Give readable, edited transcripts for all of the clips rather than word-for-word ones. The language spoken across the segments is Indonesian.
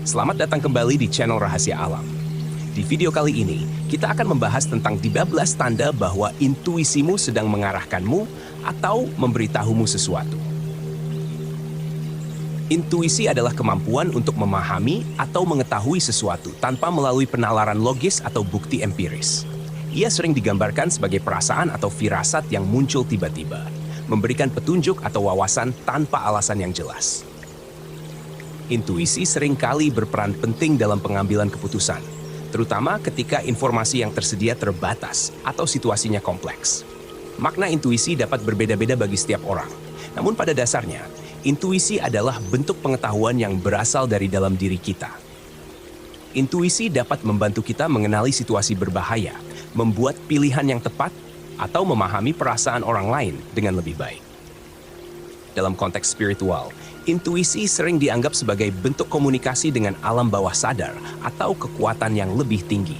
Selamat datang kembali di channel Rahasia Alam. Di video kali ini, kita akan membahas tentang 13 tanda bahwa intuisimu sedang mengarahkanmu atau memberitahumu sesuatu. Intuisi adalah kemampuan untuk memahami atau mengetahui sesuatu tanpa melalui penalaran logis atau bukti empiris. Ia sering digambarkan sebagai perasaan atau firasat yang muncul tiba-tiba, memberikan petunjuk atau wawasan tanpa alasan yang jelas. Intuisi seringkali berperan penting dalam pengambilan keputusan, terutama ketika informasi yang tersedia terbatas atau situasinya kompleks. Makna intuisi dapat berbeda-beda bagi setiap orang, namun pada dasarnya, intuisi adalah bentuk pengetahuan yang berasal dari dalam diri kita. Intuisi dapat membantu kita mengenali situasi berbahaya, membuat pilihan yang tepat, atau memahami perasaan orang lain dengan lebih baik. Dalam konteks spiritual, intuisi sering dianggap sebagai bentuk komunikasi dengan alam bawah sadar atau kekuatan yang lebih tinggi.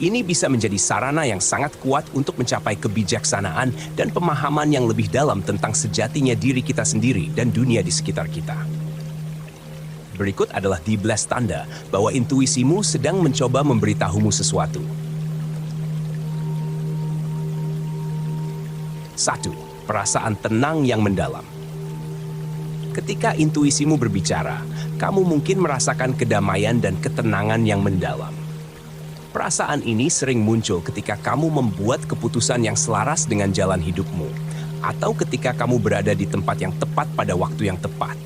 Ini bisa menjadi sarana yang sangat kuat untuk mencapai kebijaksanaan dan pemahaman yang lebih dalam tentang sejatinya diri kita sendiri dan dunia di sekitar kita. Berikut adalah 12 tanda bahwa intuisimu sedang mencoba memberitahumu sesuatu. 1. Perasaan tenang yang mendalam. Ketika intuisimu berbicara, kamu mungkin merasakan kedamaian dan ketenangan yang mendalam. Perasaan ini sering muncul ketika kamu membuat keputusan yang selaras dengan jalan hidupmu, atau ketika kamu berada di tempat yang tepat pada waktu yang tepat.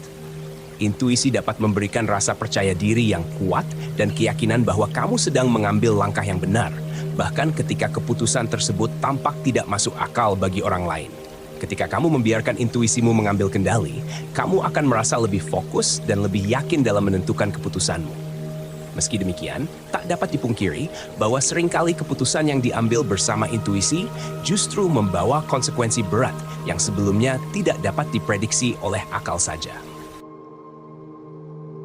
Intuisi dapat memberikan rasa percaya diri yang kuat dan keyakinan bahwa kamu sedang mengambil langkah yang benar, bahkan ketika keputusan tersebut tampak tidak masuk akal bagi orang lain. Ketika kamu membiarkan intuisimu mengambil kendali, kamu akan merasa lebih fokus dan lebih yakin dalam menentukan keputusanmu. Meski demikian, tak dapat dipungkiri bahwa seringkali keputusan yang diambil bersama intuisi justru membawa konsekuensi berat yang sebelumnya tidak dapat diprediksi oleh akal saja.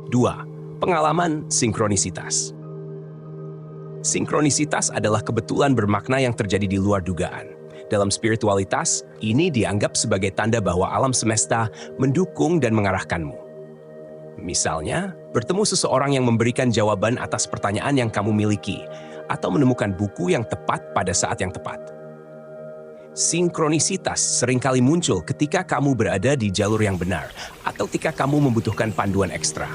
2. Pengalaman sinkronisitas. Sinkronisitas adalah kebetulan bermakna yang terjadi di luar dugaan. Dalam spiritualitas, ini dianggap sebagai tanda bahwa alam semesta mendukung dan mengarahkanmu. Misalnya, bertemu seseorang yang memberikan jawaban atas pertanyaan yang kamu miliki, atau menemukan buku yang tepat pada saat yang tepat. Sinkronisitas seringkali muncul ketika kamu berada di jalur yang benar, atau ketika kamu membutuhkan panduan ekstra.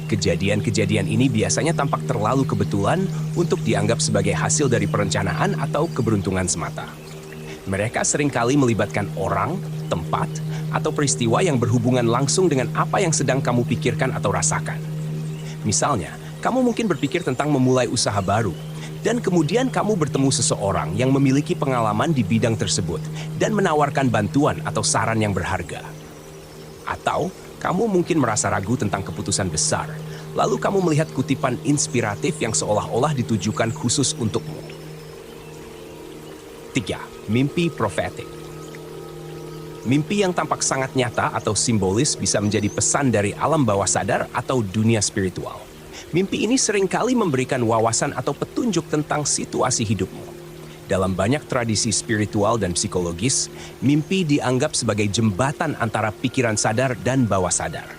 Kejadian-kejadian ini biasanya tampak terlalu kebetulan untuk dianggap sebagai hasil dari perencanaan atau keberuntungan semata. Mereka seringkali melibatkan orang, tempat, atau peristiwa yang berhubungan langsung dengan apa yang sedang kamu pikirkan atau rasakan. Misalnya, kamu mungkin berpikir tentang memulai usaha baru, dan kemudian kamu bertemu seseorang yang memiliki pengalaman di bidang tersebut dan menawarkan bantuan atau saran yang berharga. Atau, kamu mungkin merasa ragu tentang keputusan besar, lalu kamu melihat kutipan inspiratif yang seolah-olah ditujukan khusus untukmu. 3. Mimpi profetik. Mimpi yang tampak sangat nyata atau simbolis bisa menjadi pesan dari alam bawah sadar atau dunia spiritual. Mimpi ini seringkali memberikan wawasan atau petunjuk tentang situasi hidupmu. Dalam banyak tradisi spiritual dan psikologis, mimpi dianggap sebagai jembatan antara pikiran sadar dan bawah sadar.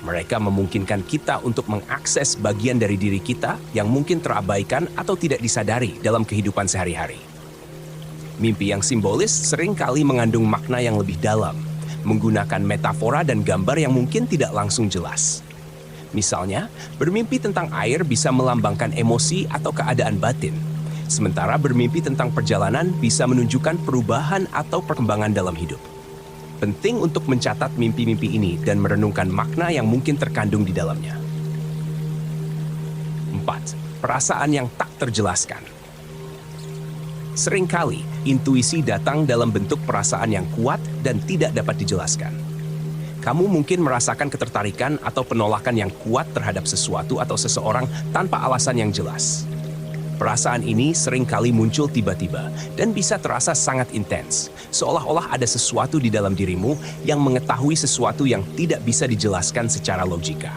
Mereka memungkinkan kita untuk mengakses bagian dari diri kita yang mungkin terabaikan atau tidak disadari dalam kehidupan sehari-hari. Mimpi yang simbolis seringkali mengandung makna yang lebih dalam, menggunakan metafora dan gambar yang mungkin tidak langsung jelas. Misalnya, bermimpi tentang air bisa melambangkan emosi atau keadaan batin, sementara bermimpi tentang perjalanan bisa menunjukkan perubahan atau perkembangan dalam hidup. Penting untuk mencatat mimpi-mimpi ini dan merenungkan makna yang mungkin terkandung di dalamnya. 4. Perasaan yang tak terjelaskan. Seringkali, intuisi datang dalam bentuk perasaan yang kuat dan tidak dapat dijelaskan. Kamu mungkin merasakan ketertarikan atau penolakan yang kuat terhadap sesuatu atau seseorang tanpa alasan yang jelas. Perasaan ini seringkali muncul tiba-tiba dan bisa terasa sangat intens, seolah-olah ada sesuatu di dalam dirimu yang mengetahui sesuatu yang tidak bisa dijelaskan secara logika.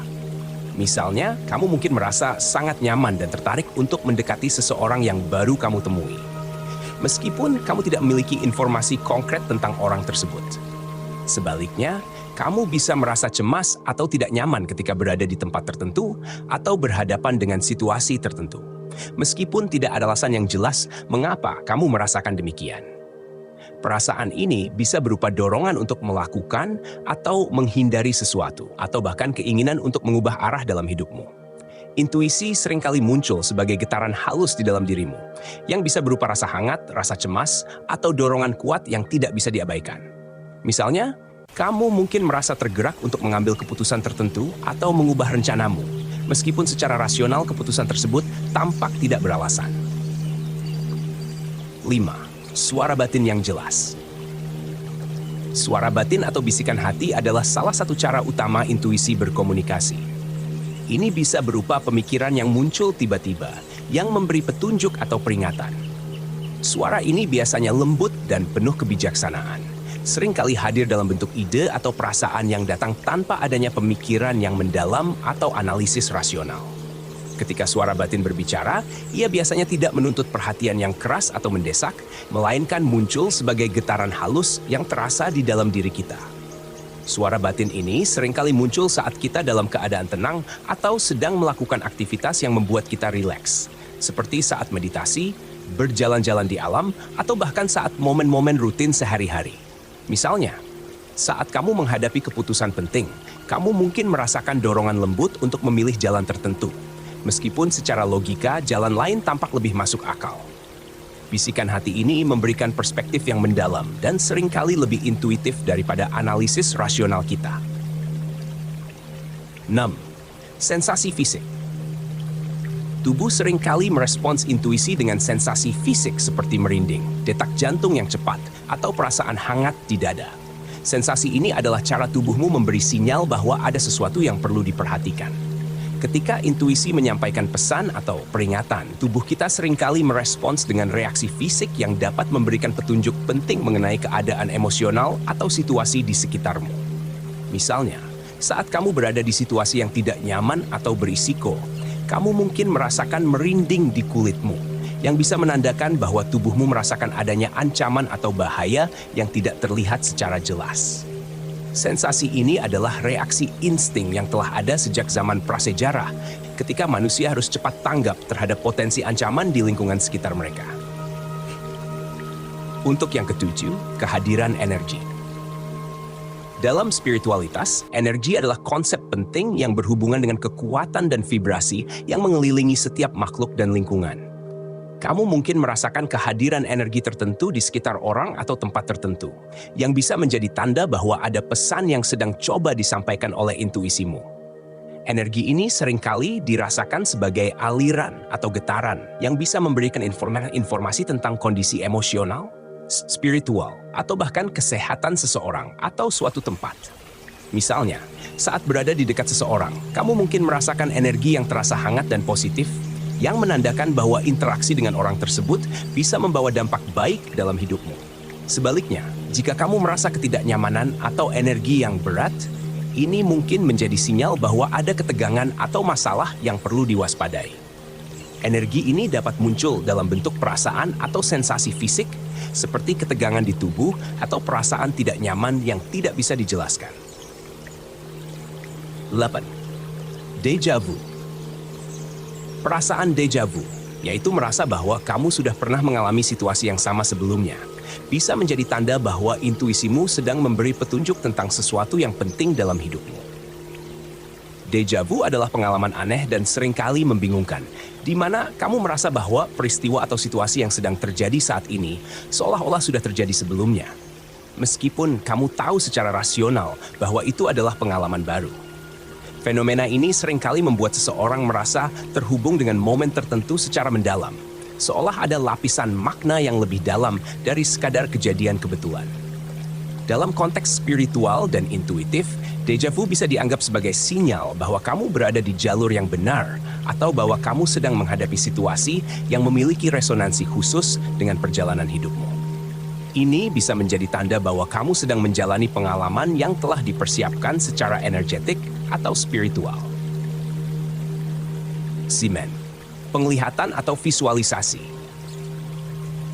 Misalnya, kamu mungkin merasa sangat nyaman dan tertarik untuk mendekati seseorang yang baru kamu temui, meskipun kamu tidak memiliki informasi konkret tentang orang tersebut. Sebaliknya, kamu bisa merasa cemas atau tidak nyaman ketika berada di tempat tertentu atau berhadapan dengan situasi tertentu. Meskipun tidak ada alasan yang jelas mengapa kamu merasakan demikian. Perasaan ini bisa berupa dorongan untuk melakukan atau menghindari sesuatu, atau bahkan keinginan untuk mengubah arah dalam hidupmu. Intuisi seringkali muncul sebagai getaran halus di dalam dirimu, yang bisa berupa rasa hangat, rasa cemas, atau dorongan kuat yang tidak bisa diabaikan. Misalnya, kamu mungkin merasa tergerak untuk mengambil keputusan tertentu atau mengubah rencanamu, meskipun secara rasional keputusan tersebut tampak tidak beralasan. 5. Suara batin yang jelas. Suara batin atau bisikan hati adalah salah satu cara utama intuisi berkomunikasi. Ini bisa berupa pemikiran yang muncul tiba-tiba, yang memberi petunjuk atau peringatan. Suara ini biasanya lembut dan penuh kebijaksanaan. Seringkali hadir dalam bentuk ide atau perasaan yang datang tanpa adanya pemikiran yang mendalam atau analisis rasional. Ketika suara batin berbicara, ia biasanya tidak menuntut perhatian yang keras atau mendesak, melainkan muncul sebagai getaran halus yang terasa di dalam diri kita. Suara batin ini seringkali muncul saat kita dalam keadaan tenang atau sedang melakukan aktivitas yang membuat kita rileks, seperti saat meditasi, berjalan-jalan di alam, atau bahkan saat momen-momen rutin sehari-hari. Misalnya, saat kamu menghadapi keputusan penting, kamu mungkin merasakan dorongan lembut untuk memilih jalan tertentu, meskipun secara logika jalan lain tampak lebih masuk akal. Bisikan hati ini memberikan perspektif yang mendalam dan seringkali lebih intuitif daripada analisis rasional kita. 6. Sensasi fisik. Tubuh seringkali merespons intuisi dengan sensasi fisik seperti merinding, detak jantung yang cepat, atau perasaan hangat di dada. Sensasi ini adalah cara tubuhmu memberi sinyal bahwa ada sesuatu yang perlu diperhatikan. Ketika intuisi menyampaikan pesan atau peringatan, tubuh kita seringkali merespons dengan reaksi fisik yang dapat memberikan petunjuk penting mengenai keadaan emosional atau situasi di sekitarmu. Misalnya, saat kamu berada di situasi yang tidak nyaman atau berisiko, kamu mungkin merasakan merinding di kulitmu, yang bisa menandakan bahwa tubuhmu merasakan adanya ancaman atau bahaya yang tidak terlihat secara jelas. Sensasi ini adalah reaksi insting yang telah ada sejak zaman prasejarah, ketika manusia harus cepat tanggap terhadap potensi ancaman di lingkungan sekitar mereka. Untuk yang ketujuh, kehadiran energi. Dalam spiritualitas, energi adalah konsep penting yang berhubungan dengan kekuatan dan vibrasi yang mengelilingi setiap makhluk dan lingkungan. Kamu mungkin merasakan kehadiran energi tertentu di sekitar orang atau tempat tertentu, yang bisa menjadi tanda bahwa ada pesan yang sedang coba disampaikan oleh intuisimu. Energi ini seringkali dirasakan sebagai aliran atau getaran yang bisa memberikan informasi tentang kondisi emosional, spiritual, atau bahkan kesehatan seseorang atau suatu tempat. Misalnya, saat berada di dekat seseorang, kamu mungkin merasakan energi yang terasa hangat dan positif, yang menandakan bahwa interaksi dengan orang tersebut bisa membawa dampak baik dalam hidupmu. Sebaliknya, jika kamu merasa ketidaknyamanan atau energi yang berat, ini mungkin menjadi sinyal bahwa ada ketegangan atau masalah yang perlu diwaspadai. Energi ini dapat muncul dalam bentuk perasaan atau sensasi fisik, seperti ketegangan di tubuh atau perasaan tidak nyaman yang tidak bisa dijelaskan. 8. Deja vu. Perasaan deja vu, yaitu merasa bahwa kamu sudah pernah mengalami situasi yang sama sebelumnya, bisa menjadi tanda bahwa intuisimu sedang memberi petunjuk tentang sesuatu yang penting dalam hidupmu. Deja vu adalah pengalaman aneh dan seringkali membingungkan, di mana kamu merasa bahwa peristiwa atau situasi yang sedang terjadi saat ini seolah-olah sudah terjadi sebelumnya, meskipun kamu tahu secara rasional bahwa itu adalah pengalaman baru. Fenomena ini seringkali membuat seseorang merasa terhubung dengan momen tertentu secara mendalam, seolah ada lapisan makna yang lebih dalam dari sekadar kejadian kebetulan. Dalam konteks spiritual dan intuitif, deja vu bisa dianggap sebagai sinyal bahwa kamu berada di jalur yang benar atau bahwa kamu sedang menghadapi situasi yang memiliki resonansi khusus dengan perjalanan hidupmu. Ini bisa menjadi tanda bahwa kamu sedang menjalani pengalaman yang telah dipersiapkan secara energetik atau spiritual. Simen, penglihatan atau visualisasi.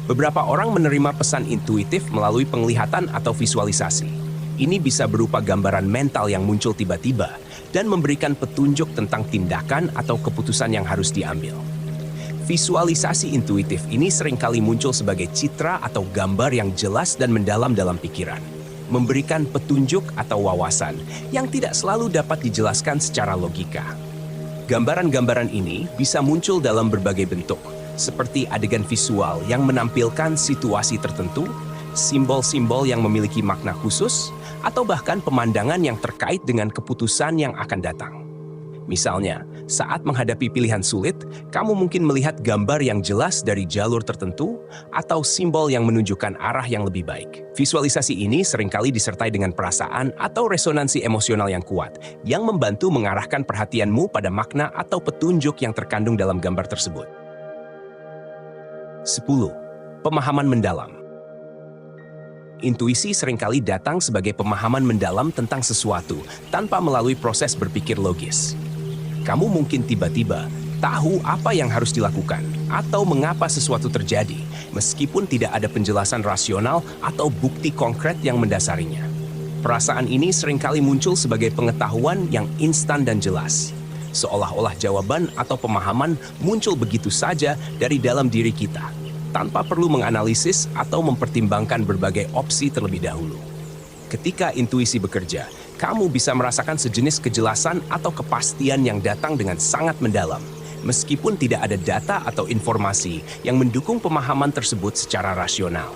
Beberapa orang menerima pesan intuitif melalui penglihatan atau visualisasi. Ini bisa berupa gambaran mental yang muncul tiba-tiba dan memberikan petunjuk tentang tindakan atau keputusan yang harus diambil. Visualisasi intuitif ini seringkali muncul sebagai citra atau gambar yang jelas dan mendalam dalam pikiran, memberikan petunjuk atau wawasan yang tidak selalu dapat dijelaskan secara logika. Gambaran-gambaran ini bisa muncul dalam berbagai bentuk, seperti adegan visual yang menampilkan situasi tertentu, simbol-simbol yang memiliki makna khusus, atau bahkan pemandangan yang terkait dengan keputusan yang akan datang. Misalnya, saat menghadapi pilihan sulit, kamu mungkin melihat gambar yang jelas dari jalur tertentu atau simbol yang menunjukkan arah yang lebih baik. Visualisasi ini seringkali disertai dengan perasaan atau resonansi emosional yang kuat, yang membantu mengarahkan perhatianmu pada makna atau petunjuk yang terkandung dalam gambar tersebut. 10. Pemahaman mendalam. Intuisi seringkali datang sebagai pemahaman mendalam tentang sesuatu tanpa melalui proses berpikir logis. Kamu mungkin tiba-tiba tahu apa yang harus dilakukan atau mengapa sesuatu terjadi, meskipun tidak ada penjelasan rasional atau bukti konkret yang mendasarinya. Perasaan ini seringkali muncul sebagai pengetahuan yang instan dan jelas, seolah-olah jawaban atau pemahaman muncul begitu saja dari dalam diri kita, tanpa perlu menganalisis atau mempertimbangkan berbagai opsi terlebih dahulu. Ketika intuisi bekerja, kamu bisa merasakan sejenis kejelasan atau kepastian yang datang dengan sangat mendalam, meskipun tidak ada data atau informasi yang mendukung pemahaman tersebut secara rasional.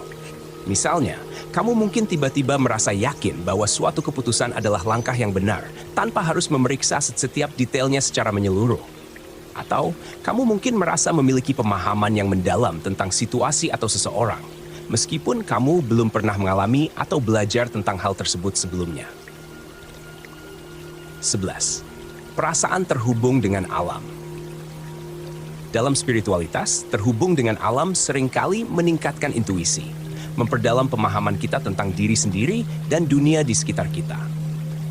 Misalnya, kamu mungkin tiba-tiba merasa yakin bahwa suatu keputusan adalah langkah yang benar, tanpa harus memeriksa setiap detailnya secara menyeluruh. Atau, kamu mungkin merasa memiliki pemahaman yang mendalam tentang situasi atau seseorang, meskipun kamu belum pernah mengalami atau belajar tentang hal tersebut sebelumnya. 11. Perasaan terhubung dengan alam. Dalam spiritualitas, terhubung dengan alam seringkali meningkatkan intuisi, memperdalam pemahaman kita tentang diri sendiri dan dunia di sekitar kita.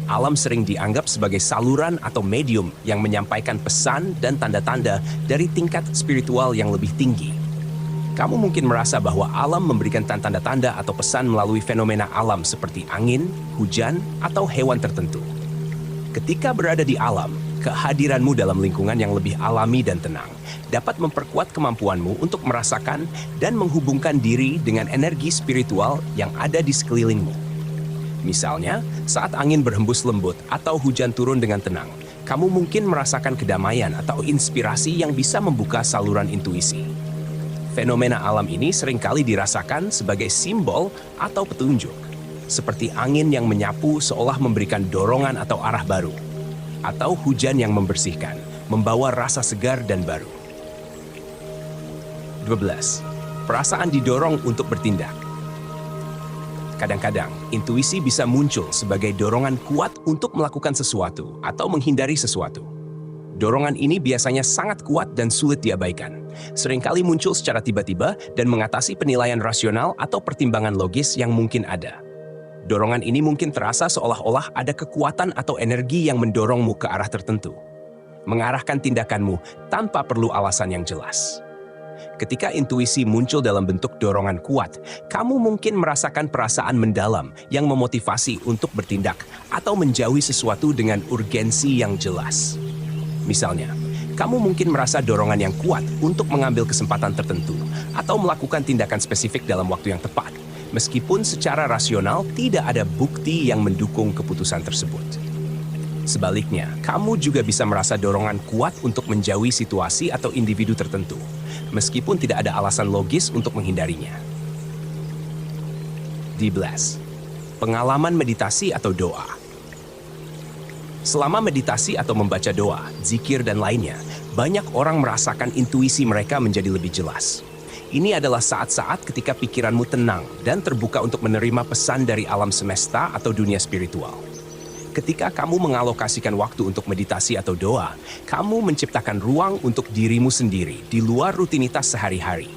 Alam sering dianggap sebagai saluran atau medium yang menyampaikan pesan dan tanda-tanda dari tingkat spiritual yang lebih tinggi. Kamu mungkin merasa bahwa alam memberikan tanda-tanda atau pesan melalui fenomena alam seperti angin, hujan, atau hewan tertentu. Ketika berada di alam, kehadiranmu dalam lingkungan yang lebih alami dan tenang dapat memperkuat kemampuanmu untuk merasakan dan menghubungkan diri dengan energi spiritual yang ada di sekelilingmu. Misalnya, saat angin berhembus lembut atau hujan turun dengan tenang, kamu mungkin merasakan kedamaian atau inspirasi yang bisa membuka saluran intuisi. Fenomena alam ini seringkali dirasakan sebagai simbol atau petunjuk, seperti angin yang menyapu seolah memberikan dorongan atau arah baru, atau hujan yang membersihkan, membawa rasa segar dan baru. 12. Perasaan didorong untuk bertindak. Kadang-kadang, intuisi bisa muncul sebagai dorongan kuat untuk melakukan sesuatu atau menghindari sesuatu. Dorongan ini biasanya sangat kuat dan sulit diabaikan. Seringkali muncul secara tiba-tiba dan mengatasi penilaian rasional atau pertimbangan logis yang mungkin ada. Dorongan ini mungkin terasa seolah-olah ada kekuatan atau energi yang mendorongmu ke arah tertentu, mengarahkan tindakanmu tanpa perlu alasan yang jelas. Ketika intuisi muncul dalam bentuk dorongan kuat, kamu mungkin merasakan perasaan mendalam yang memotivasi untuk bertindak atau menjauhi sesuatu dengan urgensi yang jelas. Misalnya, kamu mungkin merasa dorongan yang kuat untuk mengambil kesempatan tertentu atau melakukan tindakan spesifik dalam waktu yang tepat, meskipun secara rasional tidak ada bukti yang mendukung keputusan tersebut. Sebaliknya, kamu juga bisa merasa dorongan kuat untuk menjauhi situasi atau individu tertentu, meskipun tidak ada alasan logis untuk menghindarinya. 12. Pengalaman meditasi atau doa. Selama meditasi atau membaca doa, zikir, dan lainnya, banyak orang merasakan intuisi mereka menjadi lebih jelas. Ini adalah saat-saat ketika pikiranmu tenang dan terbuka untuk menerima pesan dari alam semesta atau dunia spiritual. Ketika kamu mengalokasikan waktu untuk meditasi atau doa, kamu menciptakan ruang untuk dirimu sendiri di luar rutinitas sehari-hari,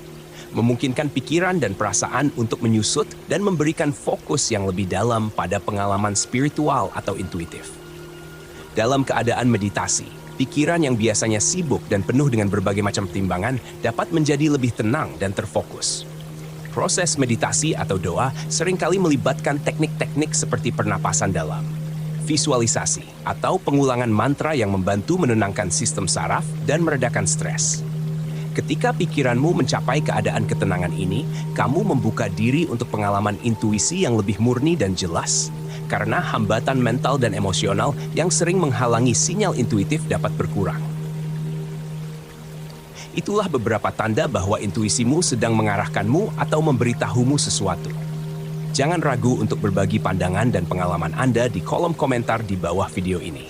memungkinkan pikiran dan perasaan untuk menyusut dan memberikan fokus yang lebih dalam pada pengalaman spiritual atau intuitif. Dalam keadaan meditasi, pikiran yang biasanya sibuk dan penuh dengan berbagai macam pertimbangan dapat menjadi lebih tenang dan terfokus. Proses meditasi atau doa seringkali melibatkan teknik-teknik seperti pernapasan dalam, visualisasi, atau pengulangan mantra yang membantu menenangkan sistem saraf dan meredakan stres. Ketika pikiranmu mencapai keadaan ketenangan ini, kamu membuka diri untuk pengalaman intuisi yang lebih murni dan jelas, karena hambatan mental dan emosional yang sering menghalangi sinyal intuitif dapat berkurang. Itulah beberapa tanda bahwa intuisimu sedang mengarahkanmu atau memberitahumu sesuatu. Jangan ragu untuk berbagi pandangan dan pengalaman Anda di kolom komentar di bawah video ini.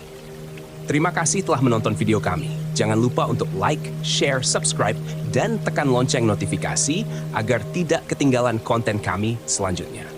Terima kasih telah menonton video kami. Jangan lupa untuk like, share, subscribe, dan tekan lonceng notifikasi agar tidak ketinggalan konten kami selanjutnya.